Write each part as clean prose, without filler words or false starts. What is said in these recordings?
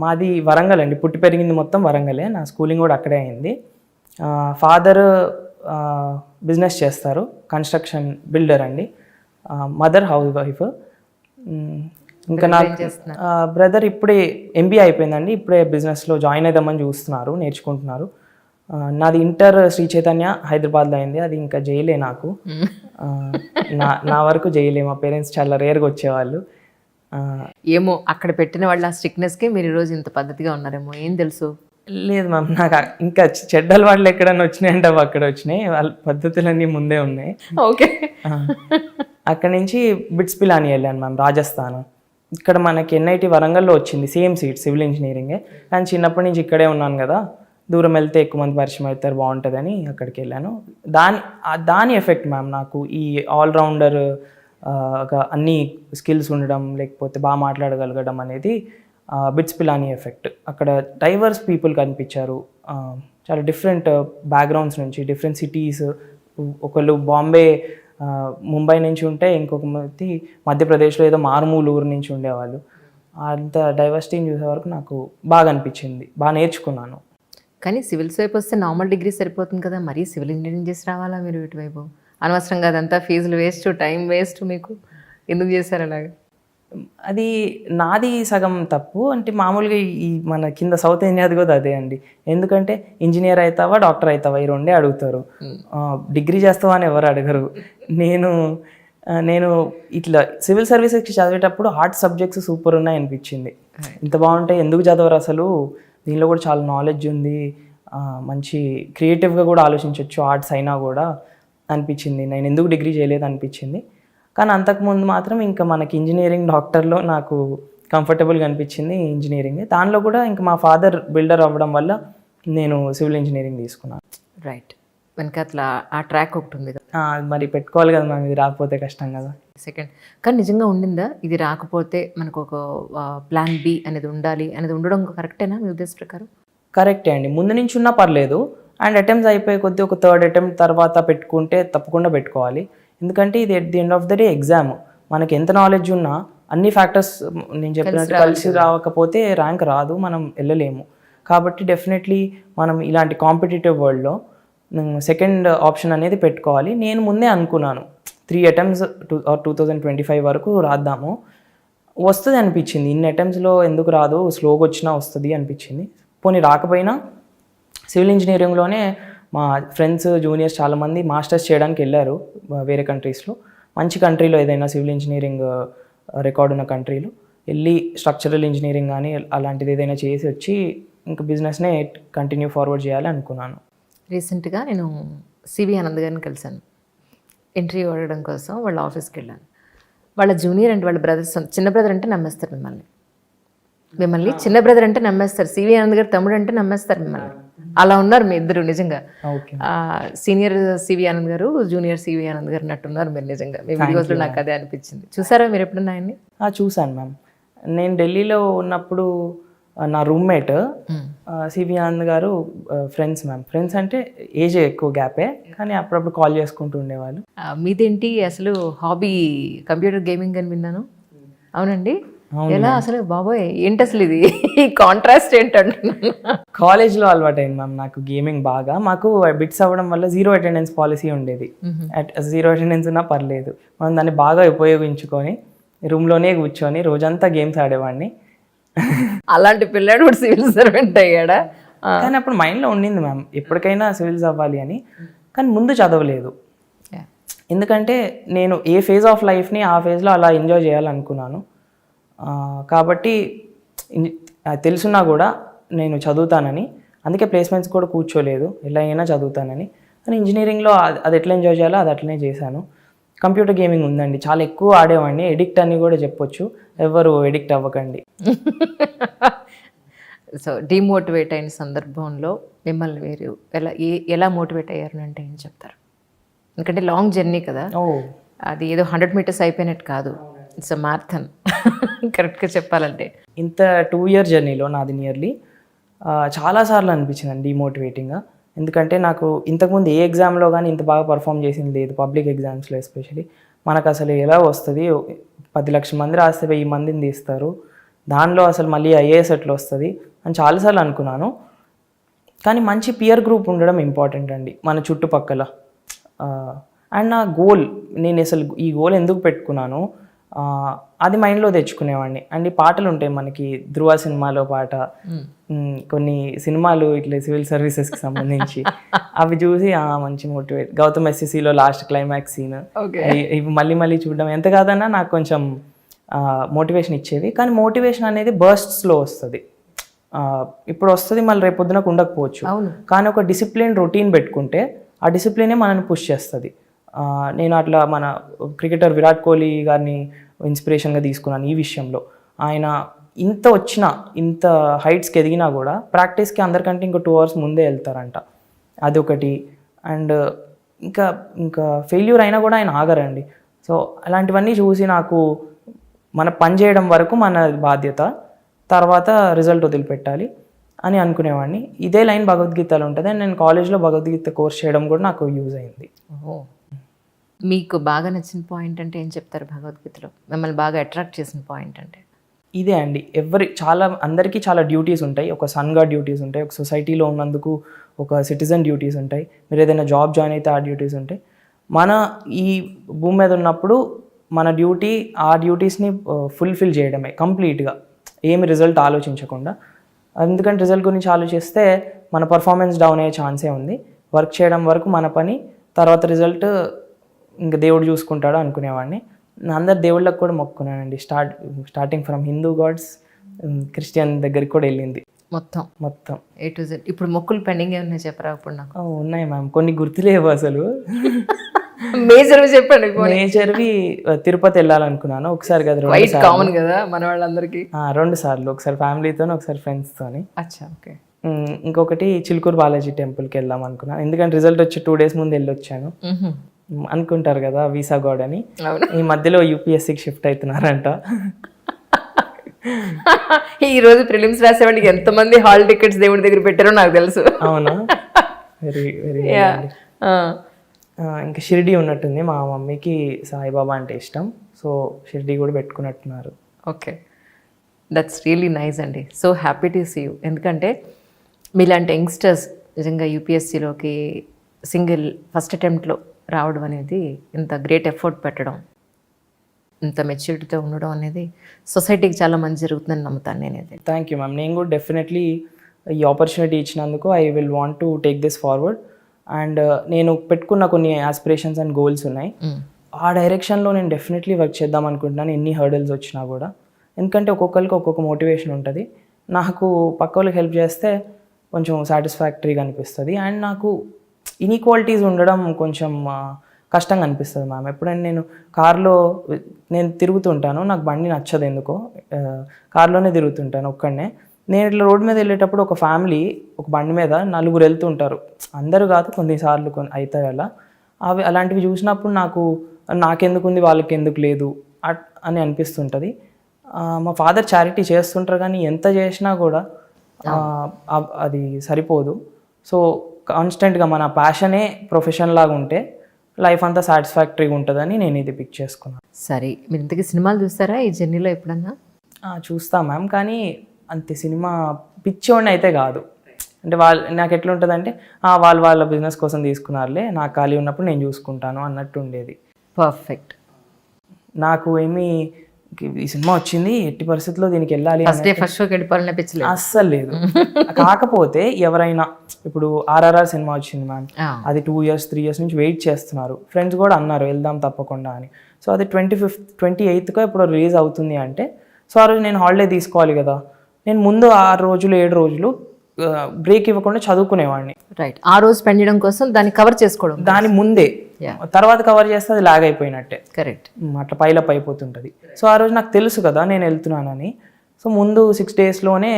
మాది వరంగల్ అండి. పుట్టి పెరిగింది మొత్తం వరంగలే. నా స్కూలింగ్ కూడా అక్కడే అయింది. ఫాదర్ బిజినెస్ చేస్తారు, కన్స్ట్రక్షన్ బిల్డర్ అండి. Mother house wife. ఇంకా నాకు బ్రదర్ ఇప్పుడే ఎంబీఏ అయిపోయిందండి. ఇప్పుడే బిజినెస్లో జాయిన్ అవుదామని చూస్తున్నారు, నేర్చుకుంటున్నారు. నాది ఇంటర్ శ్రీ చైతన్య హైదరాబాద్లో అయింది. అది ఇంకా జైలే నాకు. నా వరకు జైలే. మా పేరెంట్స్ చాలా రేర్గా వచ్చేవాళ్ళు. ఏమో అక్కడ పెట్టిన వాళ్ళ స్ట్రిక్ట్నెస్కి మీరు ఈరోజు ఇంత పద్ధతిగా ఉన్నారేమో, ఏం తెలుసు. లేదు మ్యామ్, నాకు ఇంకా చెడ్డలు వాళ్ళు ఎక్కడన్నా వచ్చినాయంటే అవి అక్కడ వచ్చినాయి. వాళ్ళ పద్ధతులన్నీ ముందే ఉన్నాయి. ఓకే. అక్కడ నుంచి బిట్స్ పిలాని వెళ్ళాను మ్యామ్, రాజస్థాన్. ఇక్కడ మనకి ఎన్ఐటి వరంగల్లో వచ్చింది సేమ్ సీట్, సివిల్ ఇంజనీరింగే. కానీ చిన్నప్పటి నుంచి ఇక్కడే ఉన్నాను కదా, దూరం వెళ్తే ఎక్కువ మంది పరిచయం అవుతారు, బాగుంటుందని అక్కడికి వెళ్ళాను. దాని ఎఫెక్ట్ మ్యామ్ నాకు ఈ ఆల్రౌండర్ అన్ని స్కిల్స్ ఉండడం, లేకపోతే బాగా మాట్లాడగలగడం అనేది బిట్స్ పిలాని ఎఫెక్ట్. అక్కడ డైవర్స్ పీపుల్ కనిపించారు, చాలా డిఫరెంట్ బ్యాక్గ్రౌండ్స్ నుంచి, డిఫరెంట్ సిటీస్. ఒకళ్ళు బాంబే ముంబై నుంచి ఉంటే, ఇంకొక మంది మధ్యప్రదేశ్లో ఏదో మారుమూలు ఊరు నుంచి ఉండేవాళ్ళు. అంత డైవర్సిటీని చూసే వరకు నాకు బాగా అనిపించింది, బాగా నేర్చుకున్నాను. కానీ సివిల్స్ వైపు వస్తే నార్మల్ డిగ్రీ సరిపోతుంది కదా, మరీ సివిల్ ఇంజనీరింగ్ చేసి రావాలా మీరు ఇటువైపు? అనవసరంగా అదంతా ఫీజులు వేస్ట్, టైం వేస్ట్. మీకు ఎందుకు చేశారు అలాగా? అది నాది సగం తప్పు. అంటే మామూలుగా ఈ మన కింద సౌత్ ఇండియాది కూడా అదే అండి. ఎందుకంటే ఇంజనీర్ అవుతావా, డాక్టర్ అవుతావా, ఈ రెండే అడుగుతారు. డిగ్రీ చేస్తావా అని ఎవరు అడగరు. నేను ఇట్లా సివిల్ సర్వీసెస్కి చదివేటప్పుడు ఆర్ట్స్ సబ్జెక్ట్స్ సూపర్ ఉన్నాయి అనిపించింది. ఇంత బాగుంటాయి, ఎందుకు చదవరు అసలు, దీనిలో కూడా చాలా నాలెడ్జ్ ఉంది, మంచి క్రియేటివ్గా కూడా ఆలోచించవచ్చు ఆర్ట్స్ అయినా కూడా అనిపించింది. నేను ఎందుకు డిగ్రీ చేయలేదు అనిపించింది. కానీ అంతకుముందు మాత్రం ఇంకా మనకి ఇంజనీరింగ్, డాక్టర్లో నాకు కంఫర్టబుల్గా అనిపించింది ఇంజనీరింగ్. దానిలో కూడా ఇంకా మా ఫాదర్ బిల్డర్ అవ్వడం వల్ల నేను సివిల్ ఇంజనీరింగ్ తీసుకున్నాను. రైట్. వెనక అట్లా ఆ ట్రాక్ ఒకటి ఉంది కదా, మరి పెట్టుకోవాలి కదా మ్యామ్, ఇది రాకపోతే కష్టం కదా. సెకండ్. కానీ నిజంగా ఉండిందా ఇది రాకపోతే మనకు ఒక ప్లాన్ బి అనేది ఉండాలి అనేది ఉండడం కరెక్టేనా మీ ఉద్దేశ ప్రకారం? కరెక్టే అండి, ముందు నుంచి ఉన్నా పర్లేదు. అండ్ అటెంప్ట్స్ అయిపోయే కొద్దీ ఒక థర్డ్ అటెంప్ట్ తర్వాత పెట్టుకుంటే తప్పకుండా పెట్టుకోవాలి. ఎందుకంటే ఇది at the end of the day exam. మనకి ఎంత నాలెడ్జ్ ఉన్నా అన్ని ఫ్యాక్టర్స్ నేను చెప్పినట్టు కలిసి రాకపోతే ర్యాంక్ రాదు, మనం వెళ్ళలేము. కాబట్టి డెఫినెట్లీ మనం ఇలాంటి కాంపిటేటివ్ వరల్డ్లో సెకండ్ ఆప్షన్ అనేది పెట్టుకోవాలి. నేను ముందే అనుకున్నాను 3 అటెంప్ట్స్ 2025 వరకు రాద్దాము, వస్తుంది అనిపించింది. ఇన్ని అటెంప్ట్స్లో ఎందుకు రాదు, స్లోగా వచ్చినా వస్తుంది అనిపించింది. పోనీ రాకపోయినా సివిల్ ఇంజనీరింగ్లోనే మా ఫ్రెండ్స్, జూనియర్స్ చాలామంది మాస్టర్స్ చేయడానికి వెళ్ళారు వేరే కంట్రీస్లో. మంచి కంట్రీలో ఏదైనా సివిల్ ఇంజనీరింగ్ రికార్డ్ ఉన్న కంట్రీలో వెళ్ళి స్ట్రక్చరల్ ఇంజనీరింగ్ కానీ అలాంటిది ఏదైనా చేసి వచ్చి ఇంకా బిజినెస్నే కంటిన్యూ ఫార్వర్డ్ చేయాలి అనుకున్నాను. రీసెంట్గా నేను సివి ఆనంద్ గారిని కలిశాను, ఇంటర్వ్యూ అడగడం కోసం వాళ్ళ ఆఫీస్కి వెళ్ళాను. వాళ్ళ జూనియర్ అంటే వాళ్ళ బ్రదర్స్, చిన్న బ్రదర్ అంటే నమ్మేస్తారు మిమ్మల్ని చిన్న బ్రదర్ అంటే నమ్మేస్తారు. సివి ఆనంద్ గారు తమ్ముడు అంటే నమ్మేస్తారు మిమ్మల్ని. అలా ఉన్నారు మీ ఇద్దరు నిజంగా. సీనియర్ సివి ఆనంద్ గారు, జూనియర్ సివి ఆనంద్ గారు నట్టున్నారు మీరు నిజంగా. మీ వీడియోస్లో నాకు అదే అనిపించింది. చూసారా మీరు ఎప్పుడన్నా ఆయన్ని? చూశాను మ్యామ్. నేను ఢిల్లీలో ఉన్నప్పుడు నా రూమ్మేట్ సివి ఆనంద్ గారు ఫ్రెండ్స్ మ్యామ్. ఫ్రెండ్స్ అంటే ఏజ్ ఎక్కువ గ్యాపే, కానీ అప్పుడప్పుడు కాల్ చేసుకుంటూ ఉండేవాళ్ళు. మీదేంటి అసలు హాబీ కంప్యూటర్ గేమింగ్ అని విన్నాను, అవునండి? ఎలా అసలు బాబోయ్, ఏంటి అసలు ఇది కాంట్రాస్ట్ ఏంటంటున్నాను. కాలేజ్లో అలవాటు అయింది మ్యామ్ నాకు గేమింగ్ బాగా. మాకు బిట్స్ అవ్వడం వల్ల 0 అటెండెన్స్ పాలసీ ఉండేది. 0 అటెండెన్స్ ఉన్నా పర్లేదు, మనం దాన్ని బాగా ఉపయోగించుకొని రూమ్లోనే కూర్చొని రోజంతా గేమ్స్ ఆడేవాడిని. అలాంటి పిల్లాడు కూడా సివిల్ సర్వెంట్ అయ్యాడా? కానీ అప్పుడు మైండ్లో ఉండింది మ్యామ్ ఎప్పటికైనా సివిల్స్ అవ్వాలి అని, కానీ ముందు చదవలేదు. ఎందుకంటే నేను ఏ ఫేజ్ ఆఫ్ లైఫ్ని ఆ ఫేజ్లో అలా ఎంజాయ్ చేయాలనుకున్నాను. కాబట్టి తెలుసున్నా కూడా నేను చదువుతానని, అందుకే ప్లేస్మెంట్స్ కూడా కూర్చోలేదు, ఎలా అయినా చదువుతానని. కానీ ఇంజనీరింగ్లో అది ఎట్లా ఎంజాయ్ చేయాలో అది అట్లనే చేశాను. కంప్యూటర్ గేమింగ్ ఉందండి, చాలా ఎక్కువ ఆడేవాడిని. ఎడిక్ట్ అని కూడా చెప్పొచ్చు, ఎవరు ఎడిక్ట్ అవ్వకండి. సో డిమోటివేట్ అయిన సందర్భంలో మిమ్మల్ని మీరు ఎలా మోటివేట్ అయ్యారు అంటే ఏం చెప్తారు? ఎందుకంటే లాంగ్ జర్నీ కదా, అది ఏదో 100 మీటర్స్ అయిపోయినట్టు కాదు, ఇట్స్ అ మ్యారథాన్. కరెక్ట్గా చెప్పాలంటే ఇంత 2 ఇయర్ జర్నీలో నాది నియర్లీ చాలాసార్లు అనిపించిందండి డిమోటివేటింగ్గా. ఎందుకంటే నాకు ఇంతకుముందు ఏ ఎగ్జామ్లో కానీ ఇంత బాగా పర్ఫామ్ చేసింది లేదు, పబ్లిక్ ఎగ్జామ్స్లో ఎస్పెషలీ. మనకు అసలు ఎలా వస్తుంది, 10 లక్షల మంది రాస్తే 1000 మందిని తీస్తారు, దానిలో అసలు మళ్ళీ ఐఏఎస్ ఎట్లా వస్తుంది అని చాలాసార్లు అనుకున్నాను. కానీ మంచి పియర్ గ్రూప్ ఉండడం ఇంపార్టెంట్ అండి మన చుట్టుపక్కల. అండ్ నా గోల్, నేను అసలు ఈ గోల్ ఎందుకు పెట్టుకున్నాను అది మైండ్లో తెచ్చుకునేవాడిని. అండ్ ఈ పాటలు ఉంటాయి మనకి, ధృవ సినిమాలో పాట, కొన్ని సినిమాలు ఇట్లా సివిల్ సర్వీసెస్కి సంబంధించి అవి చూసి మంచి మోటివేట్, గౌతమ్ ఎస్ఎస్సిలో లాస్ట్ క్లైమాక్స్ సీన్ ఇవి మళ్ళీ మళ్ళీ చూడడం ఎంత కాదన్నా నాకు కొంచెం మోటివేషన్ ఇచ్చేవి. కానీ మోటివేషన్ అనేది బర్స్ట్స్లో వస్తుంది, ఇప్పుడు వస్తుంది మళ్ళీ రేపు పొద్దునకు ఉండకపోవచ్చు. కానీ ఒక డిసిప్లిన్ రొటీన్ పెట్టుకుంటే ఆ డిసిప్లినే మనల్ని పుష్ చేస్తుంది. నేను అట్లా మన క్రికెటర్ విరాట్ కోహ్లీ గారిని ఇన్స్పిరేషన్గా తీసుకున్నాను ఈ విషయంలో. ఆయన ఇంత హైట్స్కి ఎదిగినా కూడా ప్రాక్టీస్కి అందరికంటే ఇంకో 2 hours ముందే వెళ్తారంట, అదొకటి. అండ్ ఇంకా ఫెయిల్యూర్ అయినా కూడా ఆయన ఆగరండి. సో అలాంటివన్నీ చూసి నాకు మన పని చేయడం వరకు మన బాధ్యత, తర్వాత రిజల్ట్ వదిలిపెట్టాలి అని అనుకునేవాడిని. ఇదే లైన్ భగవద్గీతలో ఉంటుంది. అండ్ నేను కాలేజ్లో భగవద్గీత కోర్స్ చేయడం కూడా నాకు యూజ్ అయింది. మీకు బాగా నచ్చిన పాయింట్ అంటే ఏం చెప్తారు భగవద్గీతలో? మిమ్మల్ని బాగా అట్రాక్ట్ చేసిన పాయింట్ అంటే? ఇదే అండి, అందరికీ చాలా డ్యూటీస్ ఉంటాయి. ఒక సన్గా డ్యూటీస్ ఉంటాయి, ఒక సొసైటీలో ఉన్నందుకు ఒక సిటిజన్ డ్యూటీస్ ఉంటాయి, మీరు ఏదైనా జాబ్ జాయిన్ అయితే ఆ డ్యూటీస్ ఉంటాయి. మన ఈ భూమి మీద ఉన్నప్పుడు మన డ్యూటీ ఆ డ్యూటీస్ని ఫుల్ఫిల్ చేయడమే కంప్లీట్గా, ఏమి రిజల్ట్ ఆలోచించకుండా. ఎందుకంటే రిజల్ట్ గురించి ఆలోచిస్తే మన పర్ఫార్మెన్స్ డౌన్ అయ్యే ఛాన్సే ఉంది. వర్క్ చేయడం వరకు మన పని, తర్వాత రిజల్ట్ ఇంకా దేవుడు చూసుకుంటాడు అనుకునేవాడిని. అందరు దేవుళ్ళకి కూడా మొక్కున్నానండి, starting from Hindu gods, Christian దగ్గరికి కూడా వెళ్ళింది మొత్తం A to Z. ఇప్పుడు మొక్కులు పెండింగ్ ఏమన్నా చెప్పరా ఇప్పుడు నాకు? ఉన్నాయి మ్యామ్, కొన్ని గుర్తులేవు అసలు. మేజర్వి చెప్పండి. మేజర్వి తిరుపతి వెళ్ళాలనుకున్నాను ఒకసారి కదా, కామన్ కదా మన వాళ్ళందరికీ. 2 సార్లు, ఒకసారి ఫ్యామిలీతోని ఒకసారి ఫ్రెండ్స్తోని. అచ్చా, ఓకే. ఇంకొకటి చిలుకూరు బాలాజీ టెంపుల్కి వెళ్దాం అనుకున్నాను, ఎందుకంటే రిజల్ట్ వచ్చి 2 days ముందు వెళ్ళొచ్చాను. అనుకుంటారు కదా వీసా గోడ్ అని, ఈ మధ్యలో యూపీఎస్సీకి షిఫ్ట్ అవుతున్నారంట. ఈ రోజు ప్రిలిమ్స్ రాసేవాడికి ఎంతమంది హాల్ టికెట్స్ దేవుడి దగ్గర పెట్టారో నాకు తెలుసు. అవునా, వెరీ వెరీ. ఇంకా షిరిడి ఉన్నట్టుంది, మా మమ్మీకి సాయిబాబా అంటే ఇష్టం, సో షిరిడి కూడా పెట్టుకున్నట్టున్నారు. ఓకే, దట్స్ రియలీ నైస్ అండి. So happy to see you. ఎందుకంటే మీలాంటి యంగ్స్టర్స్ నిజంగా యూపీఎస్సీలోకి సింగిల్ ఫస్ట్ అటెంప్ట్లో రావడం అనేది, ఇంత గ్రేట్ ఎఫర్ట్ పెట్టడం, ఇంత మెచ్యూరిటీతో ఉండడం అనేది సొసైటీకి చాలా మంచి జరుగుతుందని నమ్ముతాను నేనైతే. Thank you ma'am. నేను కూడా డెఫినెట్లీ ఈ ఆపర్చునిటీ ఇచ్చినందుకు I will want to take this forward. And నేను పెట్టుకున్న కొన్ని ఆస్పిరేషన్స్ అండ్ గోల్స్ ఉన్నాయి, ఆ డైరెక్షన్లో నేను డెఫినెట్లీ వర్క్ చేద్దాం అనుకుంటున్నాను, ఎన్ని హర్డల్స్ వచ్చినా కూడా. ఎందుకంటే ఒక్కొక్కరికి ఒక్కొక్క మోటివేషన్ ఉంటుంది. నాకు పక్క వాళ్ళకి హెల్ప్ చేస్తే కొంచెం సాటిస్ఫాక్టరీగా అనిపిస్తుంది. అండ్ నాకు ఇన్ఈక్వాలిటీస్ ఉండడం కొంచెం కష్టంగా అనిపిస్తుంది మ్యామ్. ఎప్పుడైనా నేను కార్లో తిరుగుతుంటాను, నాకు బండి నచ్చదు ఎందుకో, కార్లోనే తిరుగుతుంటాను ఒక్కడనే. నేను ఇట్లా రోడ్ మీద వెళ్ళేటప్పుడు ఒక ఫ్యామిలీ ఒక బండి మీద 4 వెళ్తుంటారు, అందరూ కాదు కొన్నిసార్లు అవుతాయి అలా. అలాంటివి చూసినప్పుడు నాకెందుకు ఉంది వాళ్ళకి ఎందుకు లేదు అని అనిపిస్తుంటుంది. మా ఫాదర్ చారిటీ చేస్తుంటారు, కానీ ఎంత చేసినా కూడా అది సరిపోదు. సో కాన్స్టెంట్గా మన ప్యాషనే ప్రొఫెషన్ లాగా ఉంటే లైఫ్ అంతా సాటిస్ఫాక్టరీగా ఉంటుందని నేను ఇది పిక్ చేసుకున్నాను. సరే, మీరు ఇంతకీ సినిమాలు చూస్తారా ఈ జర్నీలో ఎప్పుడన్నా? చూస్తా మ్యామ్, కానీ అంతే సినిమా పిచ్చోడిని అయితే కాదు. అంటే నాకు ఎట్లా ఉంటుందంటే వాళ్ళ బిజినెస్ కోసం తీసుకున్నారులే, నాకు ఖాళీ ఉన్నప్పుడు నేను చూసుకుంటాను అన్నట్టు ఉండేది. పర్ఫెక్ట్. నాకు ఈ సినిమా వచ్చింది, ఎట్టి పరిస్థితుల్లో దీనికి వెళ్ళాలి ఫస్ట్ షోకి వెళ్ళిపోవాలనిపించలేదు అస్సలు లేదు. కాకపోతే ఎవరైనా ఇప్పుడు RRR సినిమా వచ్చింది మ్యామ్, అది 2 years 3 years నుంచి వెయిట్ చేస్తున్నారు, ఫ్రెండ్స్ కూడా అన్నారు వెళ్దాం తప్పకుండా అని. సో అది 28th ఇప్పుడు రిలీజ్ అవుతుంది అంటే, సో ఆ రోజు నేను హాలిడే తీసుకోవాలి కదా, నేను ముందు 6 రోజులు 7 రోజులు బ్రేక్ ఇవ్వకుండా చదువుకునేవాడిని. రైట్, ఆ రోజు స్పెండ్ చేయడం కోసం దాన్ని కవర్ చేసుకోవడం, దాని ముందే. తర్వాత కవర్ చేస్తే అది లాగ్ అయిపోయినట్టే. కరెక్ట్, అట్లా పైలప్ అయిపోతుంటుంది. సో ఆ రోజు నాకు తెలుసు కదా నేను వెళ్తున్నానని, సో ముందు 6 daysలోనే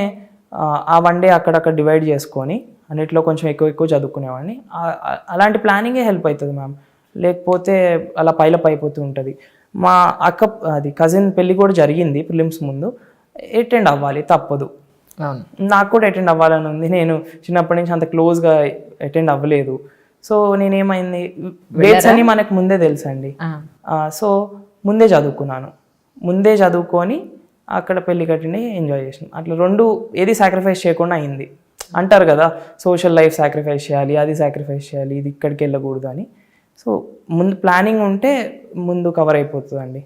ఆ 1 day అక్కడక్కడ డివైడ్ చేసుకొని అన్నిట్లో కొంచెం ఎక్కువ చదువుకునేవాడిని. అలాంటి ప్లానింగే హెల్ప్ అవుతుంది మ్యామ్, లేకపోతే అలా పైలప్ అయిపోతూ ఉంటుంది. మా కజిన్ పెళ్ళి కూడా జరిగింది ప్రిలిమ్స్ ముందు, అటెండ్ అవ్వాలి తప్పదు. నాకు కూడా అటెండ్ అవ్వాలని ఉంది, నేను చిన్నప్పటి నుంచి అంత క్లోజ్గా అటెండ్ అవ్వలేదు. సో నేనేమైంది, డేట్స్ అన్నీ మనకు ముందే తెలుసండి. సో ముందే చదువుకున్నాను, ముందే చదువుకొని అక్కడ పెళ్లి కట్టిండి ఎంజాయ్ చేసినాం. అట్లా రెండు ఏది సాక్రిఫైస్ చేయకుండా అయింది. అంటారు కదా సోషల్ లైఫ్ సాక్రిఫైస్ చేయాలి, అది సాక్రిఫైస్ చేయాలి, ఇది ఇక్కడికి వెళ్ళకూడదు అని. సో ముందు ప్లానింగ్ ఉంటే ముందు కవర్ అయిపోతుందండి.